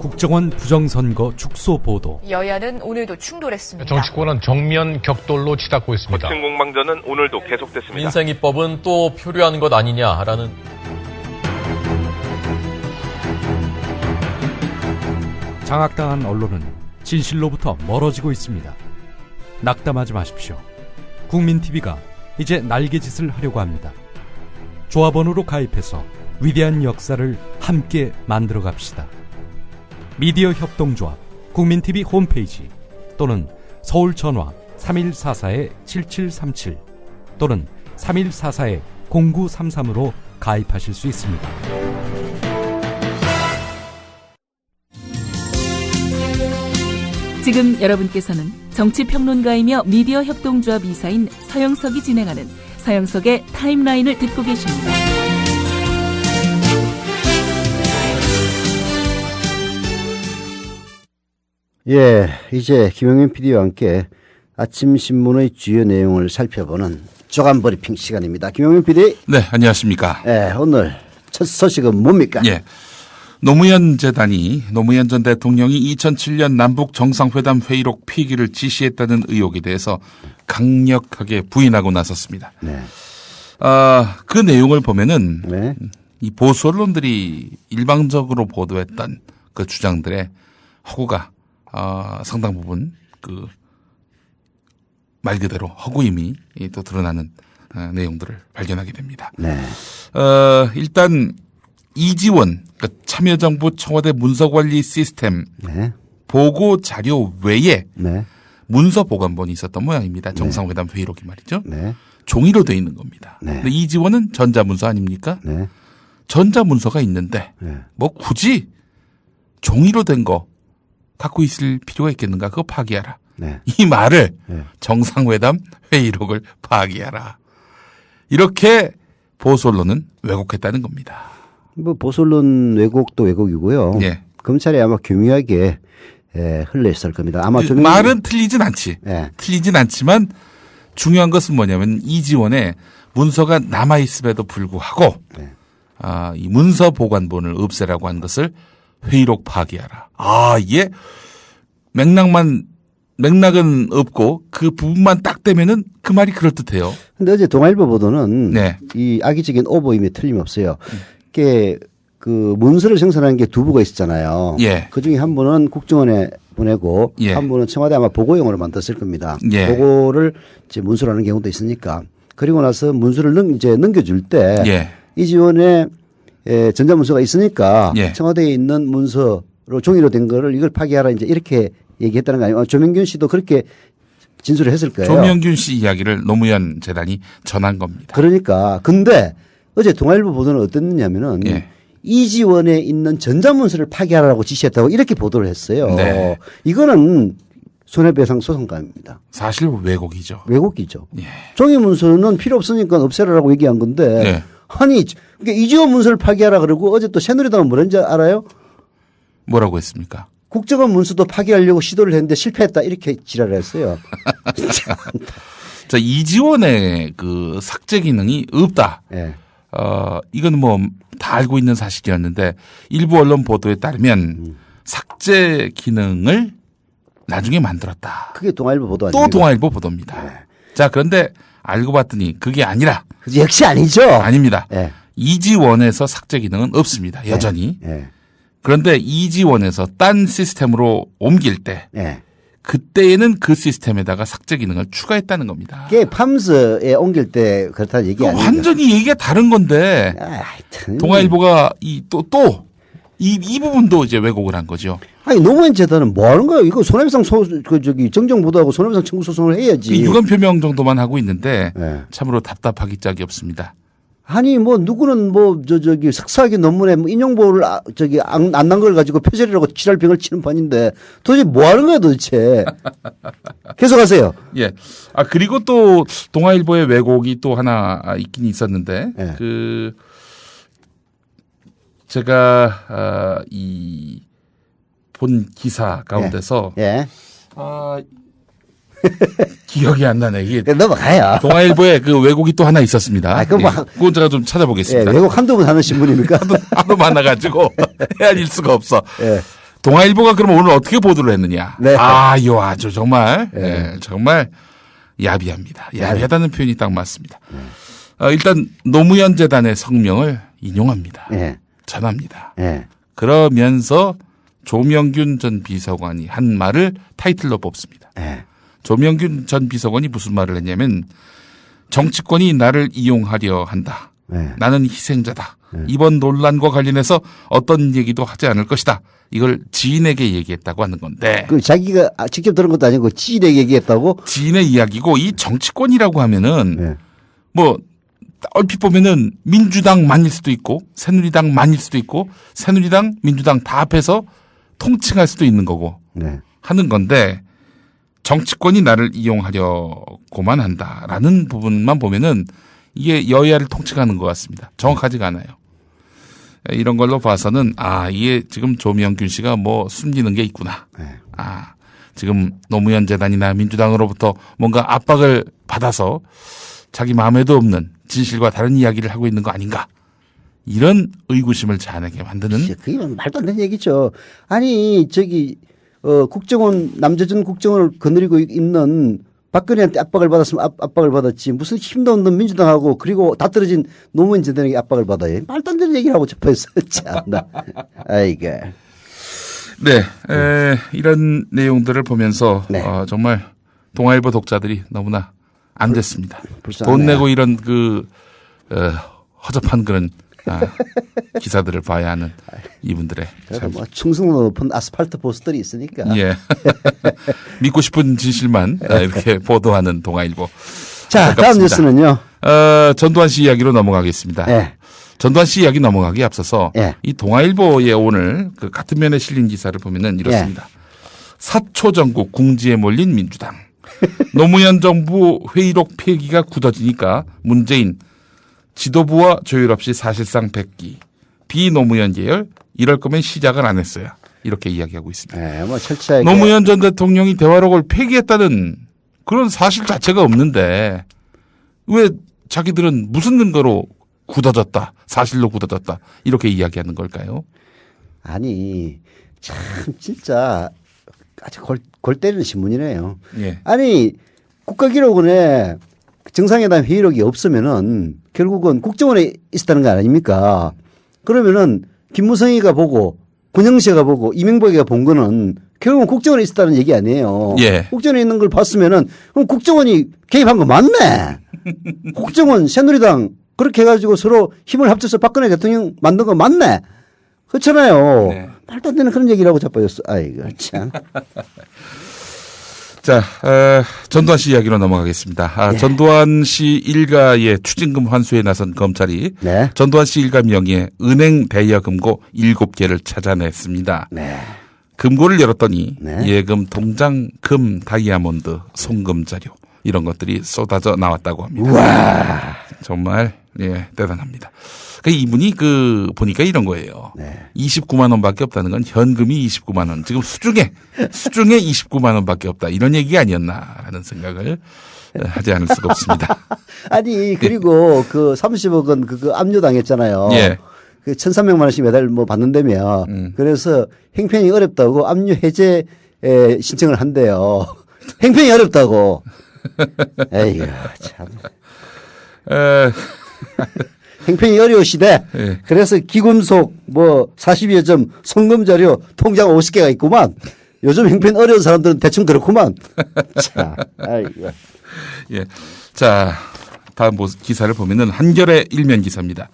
국정원 부정선거 축소 보도. 여야는 오늘도 충돌했습니다. 정치권은 정면 격돌로 치닫고 있습니다. 거친 공방전은 오늘도 계속됐습니다. 민생입법은 또 표류하는 것 아니냐라는. 장악당한 언론은 진실로부터 멀어지고 있습니다. 낙담하지 마십시오. 국민TV가 이제 날개짓을 하려고 합니다. 조합원으로 가입해서 위대한 역사를 함께 만들어 갑시다. 미디어 협동조합 국민TV 홈페이지 또는 서울 전화 3144-7737 또는 3144-0933으로 가입하실 수 있습니다. 지금 여러분께서는 정치평론가이며 미디어 협동조합 이사인 서영석이 진행하는 서영석의 타임라인을 듣고 계십니다. 예, 이제 김영민 PD와 함께 아침 신문의 주요 내용을 살펴보는 조간 브리핑 시간입니다. 김영민 PD. 네, 안녕하십니까. 예, 오늘 첫 소식은 뭡니까? 예. 노무현 재단이 노무현 전 대통령이 2007년 남북 정상회담 회의록 폐기를 지시했다는 의혹에 대해서 강력하게 부인하고 나섰습니다. 네. 그 내용을 보면은 네. 이 보수 언론들이 일방적으로 보도했던 그 주장들의 허구가 상당 부분 그 말 그대로 허구임이 또 드러나는 내용들을 발견하게 됩니다. 네. 일단 이지원 그러니까 참여정부 청와대 문서관리 시스템 네. 보고 자료 외에 네. 문서 보관본이 있었던 모양입니다. 정상회담 회의록이 말이죠. 네. 종이로 되어 있는 겁니다. 네. 근데 이지원은 전자문서 아닙니까? 네. 전자문서가 있는데 네. 뭐 굳이 종이로 된 거 갖고 있을 필요가 있겠는가? 그거 파기하라. 네. 이 말을 네. 정상회담 회의록을 파기하라. 이렇게 보수 언론은 왜곡했다는 겁니다. 뭐 보수 언론 왜곡도 왜곡이고요. 예. 검찰이 아마 교묘하게 흘려있을 겁니다. 아마 그 말은 틀리진 않지. 예. 틀리진 않지만 중요한 것은 뭐냐면 이지원에 문서가 남아 있음에도 불구하고 네. 이 문서 보관본을 없애라고 한 것을 회의록 파기하라. 이게 맥락은 없고 그 부분만 딱 되면은 그 말이 그럴듯해요. 근데 어제 동아일보 보도는 네. 이 악의적인 오보임에 틀림없어요. 이게 그 문서를 생산하는 게 두 부가 있었잖아요. 예. 그 중에 한 분은 국정원에 보내고 예. 한 분은 청와대 아마 보고용으로 만들었을 겁니다. 예. 보고를 이제 문서로 하는 경우도 있으니까 그리고 나서 문서를 이제 넘겨줄 때 예. 이지원에 전자문서가 있으니까 예. 청와대에 있는 문서로 종이로 된 거를 이걸 파기하라 이제 이렇게 얘기했다는 거 아니에요? 조명균 씨도 그렇게 진술을 했을 거예요. 조명균 씨 이야기를 노무현 재단이 전한 겁니다. 그러니까 근데 어제 동아일보 보도는 어땠느냐면은 예. 이지원에 있는 전자문서를 파기하라고 지시했다고 이렇게 보도를 했어요. 네. 이거는 손해배상 소송감입니다. 사실 왜곡이죠. 왜곡이죠. 예. 종이 문서는 필요 없으니까 없애라라고 얘기한 건데 예. 아니 그러니까 이지원 문서를 파기하라 그러고 어제 또 새누리당은 뭐랬는지 알아요? 뭐라고 했습니까? 국정원 문서도 파기하려고 시도를 했는데 실패했다 이렇게 지랄을 했어요. 자, 이지원의 그 삭제 기능이 없다. 예. 이건 뭐 다 알고 있는 사실이었는데 일부 언론 보도에 따르면 삭제 기능을 나중에 만들었다. 그게 동아일보 보도 또 아닙니까? 동아일보 보도입니다. 네. 자, 그런데 알고 봤더니 그게 아니라 역시 아니죠. 아닙니다. 예. 이지원에서 삭제 기능은 없습니다. 여전히. 예. 그런데 이지원에서 딴 시스템으로 옮길 때 예. 그때에는 그 시스템에다가 삭제 기능을 추가했다는 겁니다. 그게 팜스에 옮길 때 그렇다는 얘기 아니에요? 완전히 얘기가 다른 건데 하여튼. 동아일보가 이 부분도 이제 왜곡을 한 거죠. 아니 노무현 재단은 뭐 하는 거예요? 이거 손해배상 정정보도하고 손해배상 청구 소송을 해야지. 유감 표명 정도만 하고 있는데 네. 참으로 답답하기 짝이 없습니다. 아니 뭐 누구는 뭐 석사학위 논문에 뭐 인용보를 안 난 걸 가지고 표절이라고 지랄병을 치는 판인데 도대체 뭐 하는 거야 도대체. 계속하세요. 예. 그리고 또 동아일보의 왜곡이 또 하나 있긴 있었는데 네. 제가 이 본 기사 가운데서 예. 기억이 안 나네. 이게 넘어가요. 동아일보에 그 왜곡이 또 하나 있었습니다. 그럼 뭐 그건 제가 좀 찾아보겠습니다. 예, 외국 한두 번 하는 신문입니까? 하도 많아가지고 헤아릴 수가 없어. 예. 동아일보가 그럼 오늘 어떻게 보도를 했느냐? 네. 이거 아주 정말 정말 야비합니다. 야비하다는 표현이 딱 맞습니다. 일단 노무현 재단의 성명을 인용합니다. 전합니다. 그러면서 조명균 전 비서관이 한 말을 타이틀로 뽑습니다. 조명균 전 비서관이 무슨 말을 했냐면 정치권이 나를 이용하려 한다. 나는 희생자다. 이번 논란과 관련해서 어떤 얘기도 하지 않을 것이다. 이걸 지인에게 얘기했다고 하는 건데. 그 자기가 직접 들은 것도 아니고 지인에게 얘기했다고? 지인의 이야기고 이 정치권이라고 하면은 뭐 얼핏 보면은 민주당만일 수도 있고 새누리당만일 수도 있고 새누리당, 민주당 다 합해서 통칭할 수도 있는 거고 하는 건데 정치권이 나를 이용하려고만 한다라는 부분만 보면은 이게 여야를 통칭하는 것 같습니다. 정확하지가 않아요. 이런 걸로 봐서는 이게 지금 조명균 씨가 뭐 숨기는 게 있구나. 지금 노무현 재단이나 민주당으로부터 뭔가 압박을 받아서 자기 마음에도 없는 진실과 다른 이야기를 하고 있는 거 아닌가. 이런 의구심을 자아내게 만드는. 그게 말도 안 되는 얘기죠. 아니 국정원 남재준 국정원을 거느리고 있는 박근혜한테 압박을 받았으면 압박을 받았지 무슨 힘도 없는 민주당하고 그리고 다 떨어진 노무현 재단에게 압박을 받아요. 말도 안 되는 얘기를 하고 접해서 참나. 아이고. 네, 이런 내용들을 보면서 정말 동아일보 독자들이 너무나 안 됐습니다. 돈 내고 이런 허접한 그런 기사들을 봐야 하는 이분들의 뭐 충성도 높은 아스팔트 보스들이 있으니까. 믿고 싶은 진실만 이렇게 보도하는 동아일보. 자, 안타깝습니다. 다음 뉴스는요. 전두환 씨 이야기로 넘어가겠습니다. 전두환 씨 이야기 넘어가기에 앞서서 이 동아일보에 오늘 그 같은 면에 실린 기사를 보면은 이렇습니다. 사초정국 궁지에 몰린 민주당. 노무현 정부 회의록 폐기가 굳어지니까 문재인 지도부와 조율 없이 사실상 백기. 비노무현 계열 이럴 거면 시작을 안 했어요. 이렇게 이야기하고 있습니다. 뭐 철저하게. 노무현 전 대통령이 대화록을 폐기했다는 그런 사실 자체가 없는데 왜 자기들은 무슨 근거로 굳어졌다. 사실로 굳어졌다. 이렇게 이야기하는 걸까요? 아니 참 진짜 아주 골 때리는 신문이네요. 예. 아니 국가기록원에 정상회담 회의록이 없으면은 결국은 국정원에 있었다는 거 아닙니까? 그러면은 김무성이가 보고 권영세가 보고 이명박이가 본 거는 결국은 국정원에 있었다는 얘기 아니에요. 국정원에 있는 걸 봤으면은 그럼 국정원이 개입한 거 맞네. 국정원 새누리당 그렇게 해가지고 서로 힘을 합쳐서 박근혜 대통령 만든 거 맞네. 그렇잖아요. 말도 안 되는 그런 얘기라고 자빠졌어. 아이고 참. 자, 전두환 씨 이야기로 넘어가겠습니다. 전두환 씨 일가의 추징금 환수에 나선 검찰이 전두환 씨 일가 명의의 은행 대여 금고 7개를 찾아냈습니다. 금고를 열었더니 예금 통장 금 다이아몬드 송금 자료 이런 것들이 쏟아져 나왔다고 합니다. 우와. 정말 대단합니다. 이분이 보니까 이런 거예요. 29만 원밖에 없다는 건 현금이 29만 원. 지금 수중에 29만 원밖에 없다. 이런 얘기가 아니었나라는 생각을 하지 않을 수가 없습니다. 아니 그리고 그 30억 원 압류당했잖아요. 그 1,300만 원씩 매달 뭐 받는다며. 그래서 행편이 어렵다고 압류 해제 신청을 한대요. 행편이 어렵다고. 에이구 참. 행편이 어려우시대. 그래서 기금속 뭐 40여 점 송금 자료 통장 50개가 있구만. 요즘 행편 어려운 사람들은 대충 그렇구만. 자, 아이고. 자, 다음 기사를 보면은 한겨레 일면 기사입니다.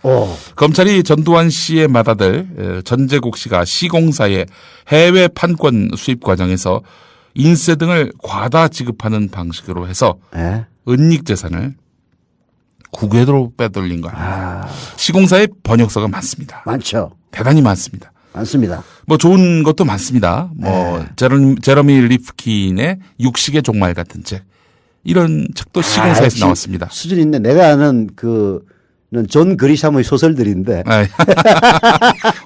검찰이 전두환 씨의 맏아들 전재국 씨가 시공사의 해외 판권 수입 과정에서 인세 등을 과다 지급하는 방식으로 해서 은닉 재산을 국외로 빼돌린 거 아닙니까? 시공사의 번역서가 많습니다. 많죠. 대단히 많습니다. 많습니다. 뭐 좋은 것도 많습니다. 뭐 제러미 리프킨의 육식의 종말 같은 책 이런 책도 시공사에서 나왔습니다. 수준 있네. 내가 아는 존 그리샴의 소설들인데.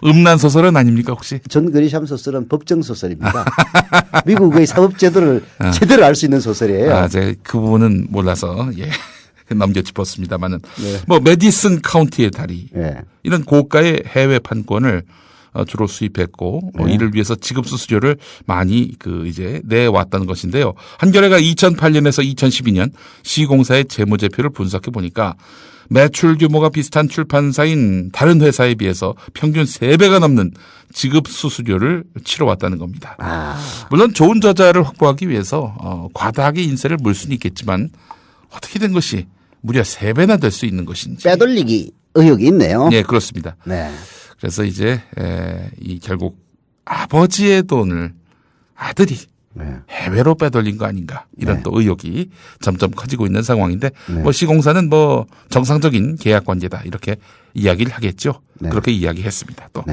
음란 소설은 아닙니까 혹시? 존 그리샴 소설은 법정 소설입니다. 미국의 사법 제도를 제대로 알 수 있는 소설이에요. 제가 그 부분은 몰라서 넘겨 짚었습니다만은 뭐 메디슨 카운티의 다리 이런 고가의 해외 판권을 주로 수입했고 이를 위해서 지급 수수료를 많이 이제 내왔다는 것인데요. 한겨레가 2008년에서 2012년 시공사의 재무제표를 분석해 보니까 매출 규모가 비슷한 출판사인 다른 회사에 비해서 평균 3배가 넘는 지급 수수료를 치러왔다는 겁니다. 물론 좋은 저자를 확보하기 위해서 과다하게 인세를 물 수는 있겠지만 어떻게 된 것이 무려 3배나 될 수 있는 것인지. 빼돌리기 의혹이 있네요. 네, 그렇습니다. 네. 그래서 이제 결국 아버지의 돈을 아들이 해외로 빼돌린 거 아닌가 이런 또 의혹이 점점 커지고 있는 상황인데 뭐 시공사는 뭐 정상적인 계약 관계다 이렇게 이야기를 하겠죠. 그렇게 이야기했습니다. 또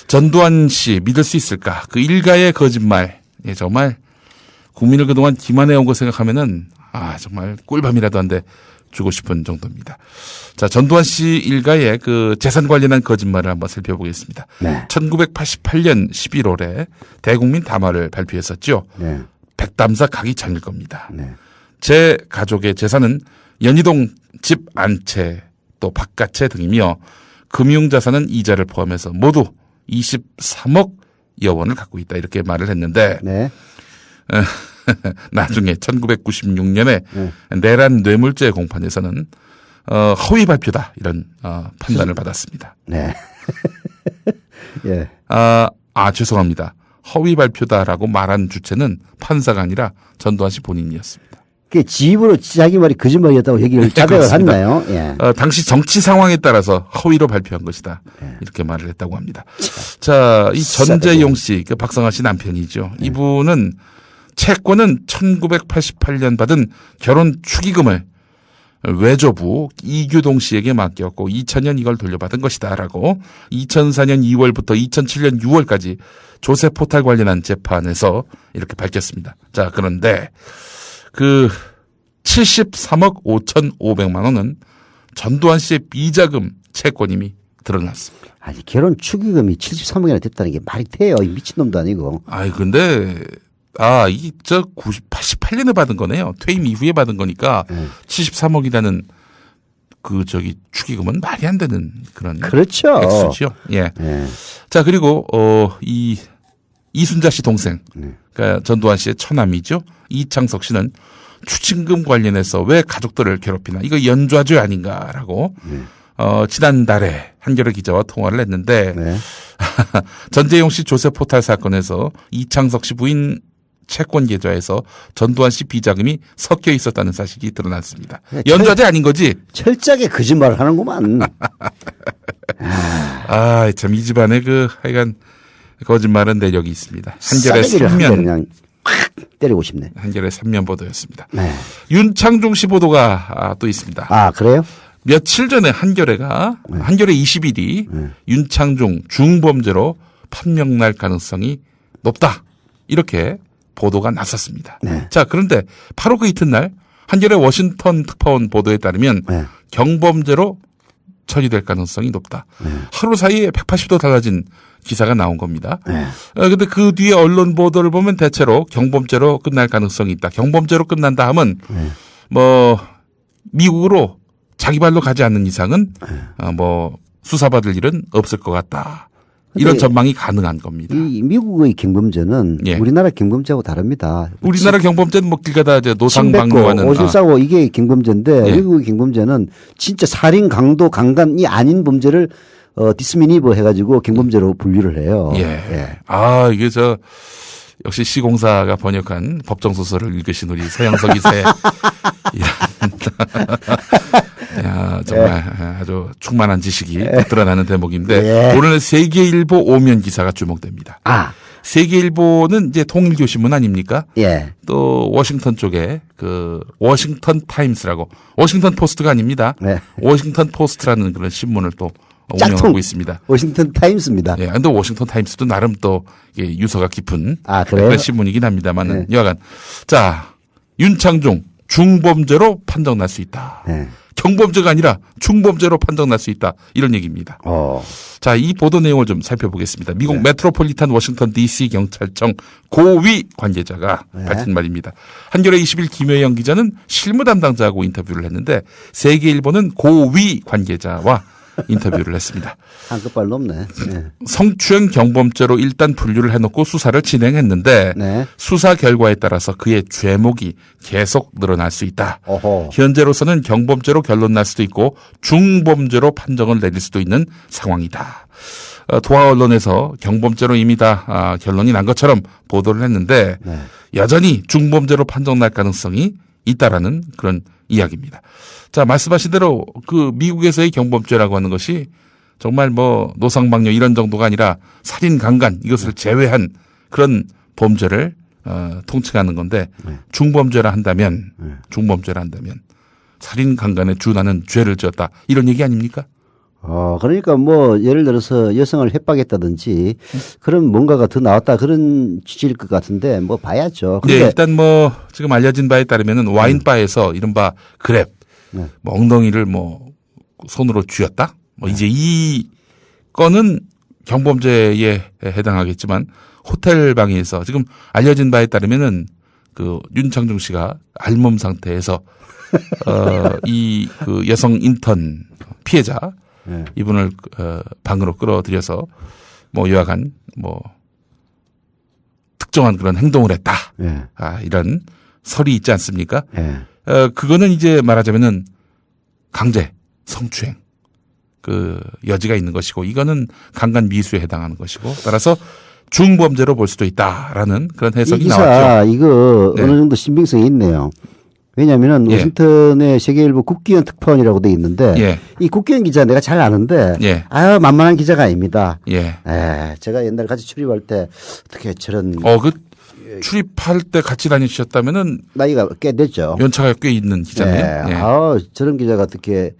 전두환 씨 믿을 수 있을까? 그 일가의 거짓말 정말 국민을 그동안 기만해온 거 생각하면은 정말 꿀밤이라도 한데 주고 싶은 정도입니다. 자, 전두환 씨 일가의 그 재산 관련한 거짓말을 한번 살펴보겠습니다. 1988년 11월에 대국민 담화를 발표했었죠. 백담사 가기 전일 겁니다. 제 가족의 재산은 연희동 집 안 채 또 바깥채 등이며 금융자산은 이자를 포함해서 모두 23억 여원을 갖고 있다 이렇게 말을 했는데 나중에 1996년에 내란 뇌물죄 공판에서는 허위 발표다 이런 판단을 받았습니다. 네. 예. 죄송합니다. 허위 발표다라고 말한 주체는 판사가 아니라 전두환 씨 본인이었습니다. 그 집으로 자기 말이 거짓말이었다고 얘기를 자백을 했나요? 예. 당시 정치 상황에 따라서 허위로 발표한 것이다. 이렇게 말을 했다고 합니다. 자, 이 전재용 씨, 그 박성환 씨 남편이죠. 이분은 채권은 1988년 받은 결혼 축의금을 외조부 이규동 씨에게 맡겼고 2000년 이걸 돌려받은 것이다라고 2004년 2월부터 2007년 6월까지 조세 포탈 관련한 재판에서 이렇게 밝혔습니다. 자, 그런데 그 73억 5,500만 원은 전두환 씨의 비자금 채권임이 드러났습니다. 아니, 결혼 축의금이 73억이나 됐다는 게 말이 돼요. 이 미친놈도 아니고. 근데 이게 88년에 받은 거네요. 퇴임 이후에 받은 거니까 73억이라는 축의금은 말이 안 되는 그런. 그렇죠. 액수죠. 예. 자, 그리고, 이순자 씨 동생. 그러니까 전두환 씨의 처남이죠. 이창석 씨는 추징금 관련해서 왜 가족들을 괴롭히나. 이거 연좌죄 아닌가라고. 지난달에 한겨레 기자와 통화를 했는데. 전재용 씨 조세 포탈 사건에서 이창석 씨 부인 채권 계좌에서 전두환 씨 비자금이 섞여 있었다는 사실이 드러났습니다. 연좌죄 아닌 거지? 철저하게 거짓말을 하는구만. 참 이 집안에 하여간 거짓말은 내력이 있습니다. 한겨레 3면 그냥 확 때리고 싶네. 한겨레 3면 보도였습니다. 윤창중 씨 보도가 또 있습니다. 그래요? 며칠 전에 한겨레 21일이 윤창중 중범죄로 판명 날 가능성이 높다. 이렇게 보도가 났었습니다. 자, 그런데 바로 그 이튿날 한겨레 워싱턴 특파원 보도에 따르면 경범죄로 처리될 가능성이 높다. 하루 사이에 180도 달라진 기사가 나온 겁니다. 근데 그 뒤에 언론 보도를 보면 대체로 경범죄로 끝날 가능성이 있다. 경범죄로 끝난다 하면 미국으로 자기 발로 가지 않는 이상은 수사받을 일은 없을 것 같다. 이런 전망이 가능한 겁니다. 이 미국의 경범죄는 우리나라 경범죄하고 다릅니다. 우리나라 경범죄는 길 가다 노상 방뇨하는 오줌 싸고 이게 경범죄인데 미국의 경범죄는 진짜 살인, 강도, 강간이 아닌 범죄를 디스미니버 해가지고 경범죄로 분류를 해요. 이게 역시 시공사가 번역한 법정소설을 읽으신 우리 서양석 이사의 정말 아주 충만한 지식이 드러나는 대목인데 오늘 세계일보 오면 기사가 주목됩니다. 세계일보는 이제 통일교신문 아닙니까? 또 워싱턴 쪽에 워싱턴 타임스라고 워싱턴 포스트가 아닙니다. 워싱턴 포스트라는 그런 신문을 또 운영하고 있습니다. 워싱턴 타임스입니다. 근데 워싱턴 타임스도 나름 또 유서가 깊은 그래요? 그런 신문이긴 합니다만은 여하간 자, 윤창중 중범죄로 판정날 수 있다. 경범죄가 아니라 중범죄로 판정날 수 있다. 이런 얘기입니다. 자, 이 보도 내용을 좀 살펴보겠습니다. 미국 메트로폴리탄 워싱턴 DC 경찰청 고위 관계자가 밝힌 말입니다. 한겨레 20일 김효영 기자는 실무 담당자하고 인터뷰를 했는데 세계일보는 고위 관계자와 인터뷰를 했습니다. 한끗발 높네. 네. 성추행 경범죄로 일단 분류를 해놓고 수사를 진행했는데 네. 수사 결과에 따라서 그의 죄목이 계속 늘어날 수 있다. 어허. 현재로서는 경범죄로 결론 날 수도 있고 중범죄로 판정을 내릴 수도 있는 상황이다. 도하 언론에서 경범죄로 이미 다 결론이 난 것처럼 보도를 했는데 네. 여전히 중범죄로 판정날 가능성이 있다라는 그런 이야기입니다. 자, 말씀하신 대로 그 미국에서의 경범죄라고 하는 것이 정말 뭐 노상방뇨 이런 정도가 아니라 살인, 강간 이것을 제외한 그런 범죄를 통칭하는 건데 중범죄라 한다면 살인, 강간에 준하는 죄를 지었다 이런 얘기 아닙니까? 그러니까 뭐 예를 들어서 여성을 협박했다든지 그런 뭔가가 더 나왔다 그런 취지일 것 같은데 뭐 봐야죠. 네, 일단 뭐 지금 알려진 바에 따르면은 와인바에서 이른바 그랩, 뭐 엉덩이를 뭐 손으로 쥐었다. 뭐 이제 이 건은 경범죄에 해당하겠지만 호텔 방에서 지금 알려진 바에 따르면은 그 윤창중 씨가 알몸 상태에서 이 그 여성 인턴 피해자 이분을 방으로 끌어들여서 뭐 여하간 뭐 특정한 그런 행동을 했다. 이런 설이 있지 않습니까? 그거는 이제 말하자면은 강제 성추행 그 여지가 있는 것이고 이거는 강간 미수에 해당하는 것이고 따라서 중범죄로 볼 수도 있다라는 그런 해석이 이 기사 나왔죠. 이거 네. 어느 정도 신빙성이 있네요. 왜냐하면 워싱턴의 세계일보 국기원 특파원이라고 돼 있는데 이 국기원 기자 내가 잘 아는데 만만한 기자가 아닙니다. 제가 옛날에 같이 출입할 때 어떻게 저런 그 출입할 때 같이 다니셨다면은 나이가 꽤 됐죠. 연차가 꽤 있는 기자네요. 저런 기자가 어떻게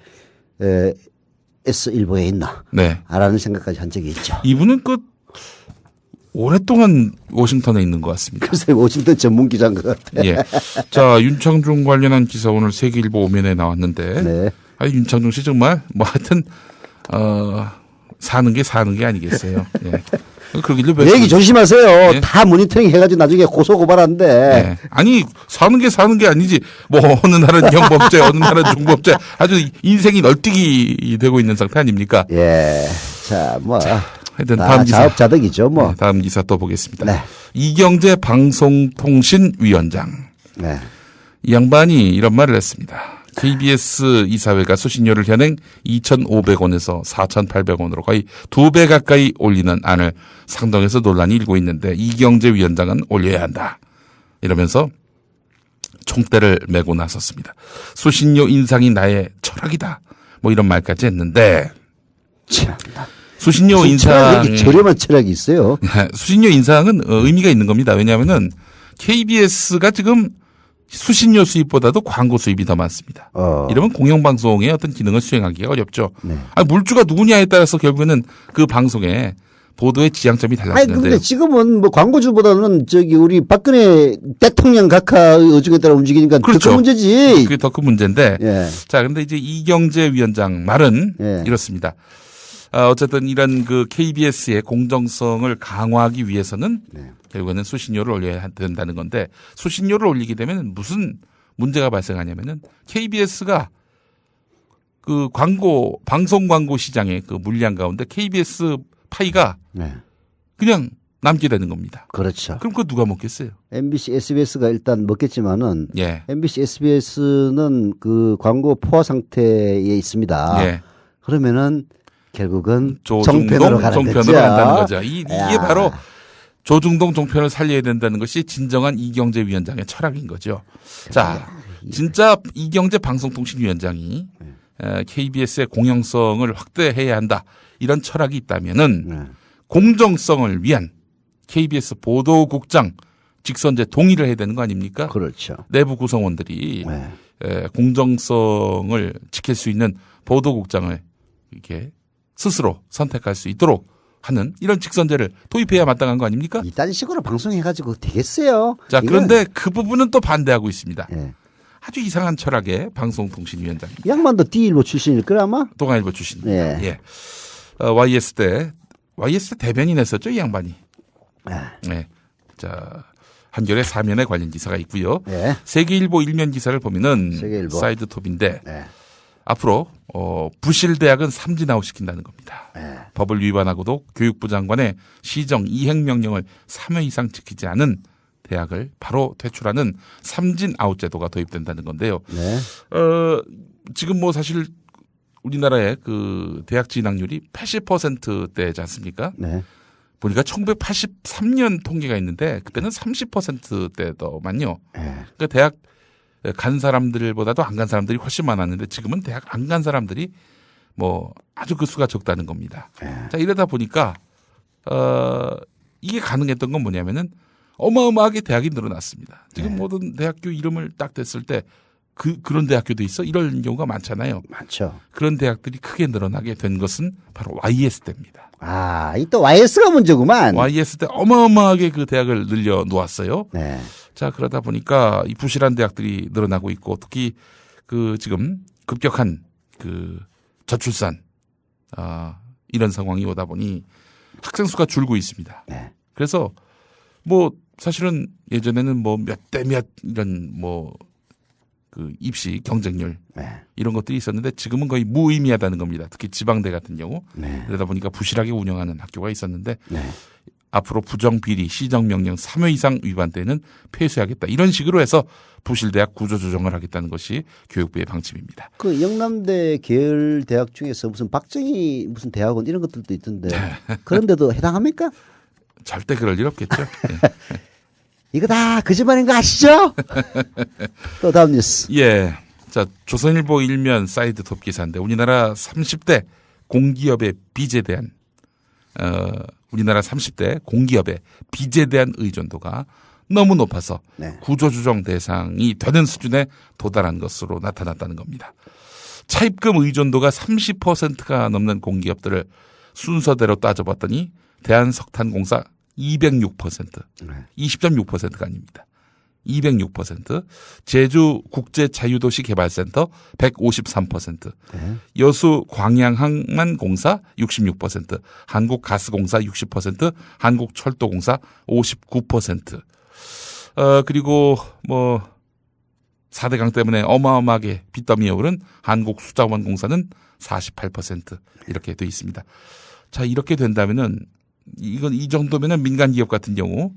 S일보에 있나? 라는 생각까지 한 적이 있죠. 이분은 오랫동안 워싱턴에 있는 것 같습니다. 글쎄, 워싱턴 전문 기자인 것 같아요. 자, 윤창중 관련한 기사 오늘 세계일보 5면에 나왔는데, 윤창중 씨 정말, 뭐 하여튼, 사는 게 아니겠어요. 그러길래 얘기 조심하세요. 다 모니터링 해가지고 나중에 고소고발한데. 아니, 사는 게 아니지. 뭐, 어느 날은 경범죄, 어느 날은 중범죄. 아주 인생이 널뛰기 되고 있는 상태 아닙니까? 자, 뭐. 하여튼 다음 기사. 자업자득이죠, 뭐. 다음 기사 또 보겠습니다. 이경재 방송통신위원장. 이 양반이 이런 말을 했습니다. KBS 이사회가 수신료를 현행 2,500원에서 4,800원으로 거의 2배 가까이 올리는 안을 상정해서 논란이 일고 있는데 이경재 위원장은 올려야 한다. 이러면서 총대를 메고 나섰습니다. 수신료 인상이 나의 철학이다. 뭐 이런 말까지 했는데 수신료 인상이 저렴한 철학이 있어요. 수신료 인상은 의미가 있는 겁니다. 왜냐하면은 KBS가 지금 수신료 수입보다도 광고 수입이 더 많습니다. 이러면 공영방송의 어떤 기능을 수행하기가 어렵죠. 물주가 누구냐에 따라서 결국에는 그 방송의 보도의 지향점이 달라지는데요. 그런데 지금은 뭐 광고주보다는 우리 박근혜 대통령 각하의 의중에 따라 움직이니까 더 큰 문제지. 그게 더 큰 문제인데. 자, 그런데 이제 이경재 위원장 말은 이렇습니다. 어쨌든 이런 그 KBS의 공정성을 강화하기 위해서는 결국에는 수신료를 올려야 된다는 건데 수신료를 올리게 되면 무슨 문제가 발생하냐면은 KBS가 그 방송 광고 시장의 그 물량 가운데 KBS 파이가 그냥 남게 되는 겁니다. 그렇죠. 그럼 그거 누가 먹겠어요? MBC, SBS가 일단 먹겠지만은 MBC, SBS는 그 광고 포화 상태에 있습니다. 그러면은 결국은 종편으로 간다는 거죠. 이게 바로 조중동 종편을 살려야 된다는 것이 진정한 이경재 위원장의 철학인 거죠. 자, 진짜 이경재 방송통신위원장이 KBS의 공영성을 확대해야 한다. 이런 철학이 있다면은 공정성을 위한 KBS 보도국장 직선제 동의를 해야 되는 거 아닙니까? 그렇죠. 내부 구성원들이 공정성을 지킬 수 있는 보도국장을 이렇게 스스로 선택할 수 있도록 하는 이런 직선제를 도입해야 마땅한 거 아닙니까? 이딴 식으로 방송해가지고 되겠어요. 자, 그런데 그 부분은 또 반대하고 있습니다. 아주 이상한 철학의 방송통신위원장. 이 양반도 D일보 출신일 거라 아마? 동아일보 출신. YS 때 대변인 했었죠, 이 양반이. 자, 한겨레 4면에 관련 기사가 있고요. 세계일보 1면 기사를 보면은 사이드 톱인데 앞으로 부실대학은 삼진아웃 시킨다는 겁니다. 법을 위반하고도 교육부 장관의 시정 이행명령을 3회 이상 지키지 않은 대학을 바로 퇴출하는 삼진아웃 제도가 도입된다는 건데요. 네. 지금 뭐 사실 우리나라의 그 대학 진학률이 80%대지 않습니까? 네. 보니까 1983년 통계가 있는데 그때는 30%대더만요. 그러니까 대학 간 사람들보다도 안 간 사람들이 훨씬 많았는데 지금은 대학 안 간 사람들이 뭐 아주 그 수가 적다는 겁니다. 자, 이러다 보니까 이게 가능했던 건 뭐냐면은 어마어마하게 대학이 늘어났습니다. 지금 모든 대학교 이름을 딱 댔을 때 그런 대학교도 있어? 이런 경우가 많잖아요. 많죠. 그런 대학들이 크게 늘어나게 된 것은 바로 YS 때입니다. 아, 이 또 YS가 문제구만. YS 때 어마어마하게 그 대학을 늘려 놓았어요. 네. 자, 그러다 보니까 이 부실한 대학들이 늘어나고 있고 특히 그 지금 급격한 그 저출산, 이런 상황이 오다 보니 학생 수가 줄고 있습니다. 네. 그래서 뭐 사실은 예전에는 뭐 몇 대 몇 이런 뭐 그 입시 경쟁률 이런 것들이 있었는데 지금은 거의 무의미하다는 겁니다. 특히 지방대 같은 경우. 그러다 보니까 부실하게 운영하는 학교가 있었는데 앞으로 부정비리, 시정명령 3회 이상 위반 때는 폐쇄하겠다. 이런 식으로 해서 부실대학 구조조정을 하겠다는 것이 교육부의 방침입니다. 그 영남대 계열 대학 중에서 무슨 박정희 무슨 대학원 이런 것들도 있던데 그런데도 해당합니까? 절대 그럴 일 없겠죠. 이거 다 거짓말인 거 아시죠? 또 다음 뉴스. 예. 자, 조선일보 일면 사이드 톱 기사인데 우리나라 30대 공기업의 빚에 대한 우리나라 30대 공기업의 빚에 대한 의존도가 너무 높아서 구조조정 대상이 되는 수준에 도달한 것으로 나타났다는 겁니다. 차입금 의존도가 30%가 넘는 공기업들을 순서대로 따져봤더니 대한석탄공사 206%, 20.6%가 아닙니다. 206%, 제주국제자유도시개발센터 153%, 여수 광양항만공사 66%, 한국가스공사 60%, 한국철도공사 59%. 그리고 뭐 4대강 때문에 어마어마하게 빚더미에 오른 한국수자원공사는 48% 이렇게 돼 있습니다. 자, 이렇게 된다면은 이건 이 정도면은 민간 기업 같은 경우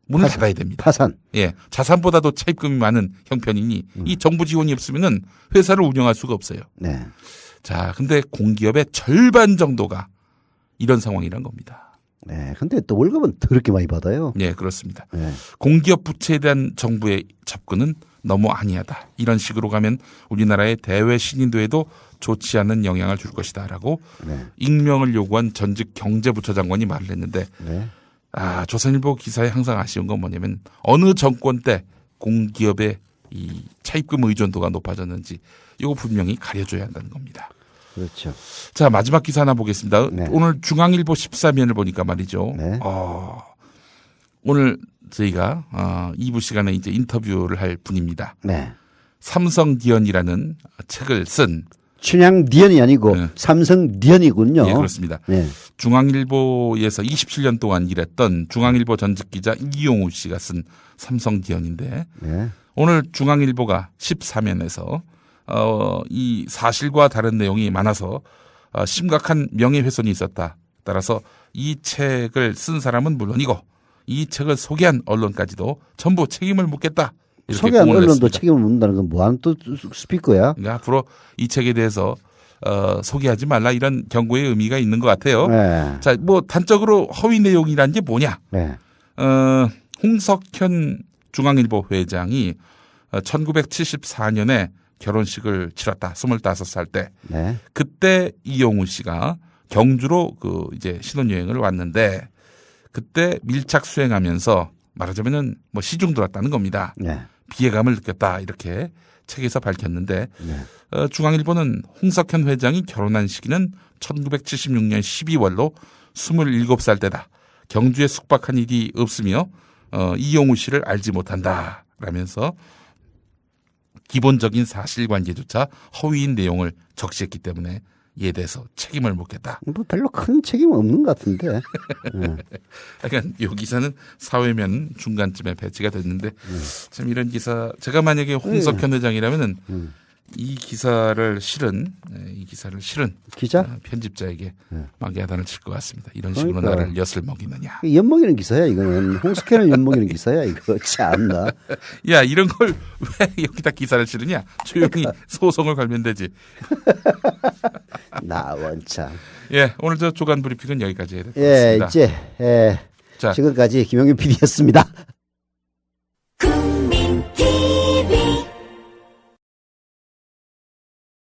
문을 닫아야 됩니다. 파산. 예. 자산보다도 차입금이 많은 형편이니 이 정부 지원이 없으면은 회사를 운영할 수가 없어요. 네. 자, 근데 공기업의 절반 정도가 이런 상황이란 겁니다. 네. 근데 또 월급은 더럽게 많이 받아요. 네, 그렇습니다. 네. 공기업 부채에 대한 정부의 접근은 너무 안이하다. 이런 식으로 가면 우리나라의 대외 신인도에도 좋지 않은 영향을 줄 것이다라고 익명을 요구한 전직 경제부처 장관이 말을 했는데 조선일보 기사에 항상 아쉬운 건 뭐냐면 어느 정권 때 공기업의 이 차입금 의존도가 높아졌는지 이거 분명히 가려줘야 한다는 겁니다. 그렇죠. 자, 마지막 기사 하나 보겠습니다. 오늘 중앙일보 14면을 보니까 말이죠. 오늘 저희가 2부 시간에 이제 인터뷰를 할 분입니다. 삼성디언이라는 책을 쓴 춘향디언이 아니고 삼성디언이군요. 네, 그렇습니다. 중앙일보에서 27년 동안 일했던 중앙일보 전직 기자 이용우 씨가 쓴 삼성디언인데 오늘 중앙일보가 14면에서 이 사실과 다른 내용이 많아서 심각한 명예훼손이 있었다. 따라서 이 책을 쓴 사람은 물론이고 이 책을 소개한 언론까지도 전부 책임을 묻겠다. 소개한 언론도 책임을 묻는다는 건 뭐하는 또 스피커야? 그러니까 앞으로 이 책에 대해서 소개하지 말라 이런 경고의 의미가 있는 것 같아요. 자, 뭐 단적으로 허위 내용이란 게 뭐냐? 홍석현 중앙일보 회장이 1974년에 결혼식을 치렀다. 25살 때. 그때 이용우 씨가 경주로 이제 신혼여행을 왔는데 그때 밀착 수행하면서 말하자면은 뭐 시중 들었다는 겁니다. 비애감을 느꼈다 이렇게 책에서 밝혔는데 중앙일보는 홍석현 회장이 결혼한 시기는 1976년 12월로 27살 때다. 경주에 숙박한 일이 없으며 이용우 씨를 알지 못한다 라면서 기본적인 사실관계조차 허위인 내용을 적시했기 때문에 이에 대해서 책임을 묻겠다. 뭐 별로 큰 책임은 없는 것 같은데. 그러니까 이 기사는 사회면 중간쯤에 배치가 됐는데 참 이런 기사 제가 만약에 홍석현 회장이라면은 이 기사를 실은 기자? 편집자에게 마귀아단을 칠 것 같습니다. 이런 식으로 그러니까. 나를 엿을 먹이느냐. 엿먹이는 기사야 이거는. 홍석현을 엿먹이는 기사야 이거. 참나. 야 이런 걸 왜 여기다 기사를 실으냐. 조용히 소송을 걸면 되지. 나 원참. 예, 오늘 저 조간 브리핑은 여기까지 해야 될 것 예, 같습니다. 이제 자. 지금까지 김영균 PD였습니다.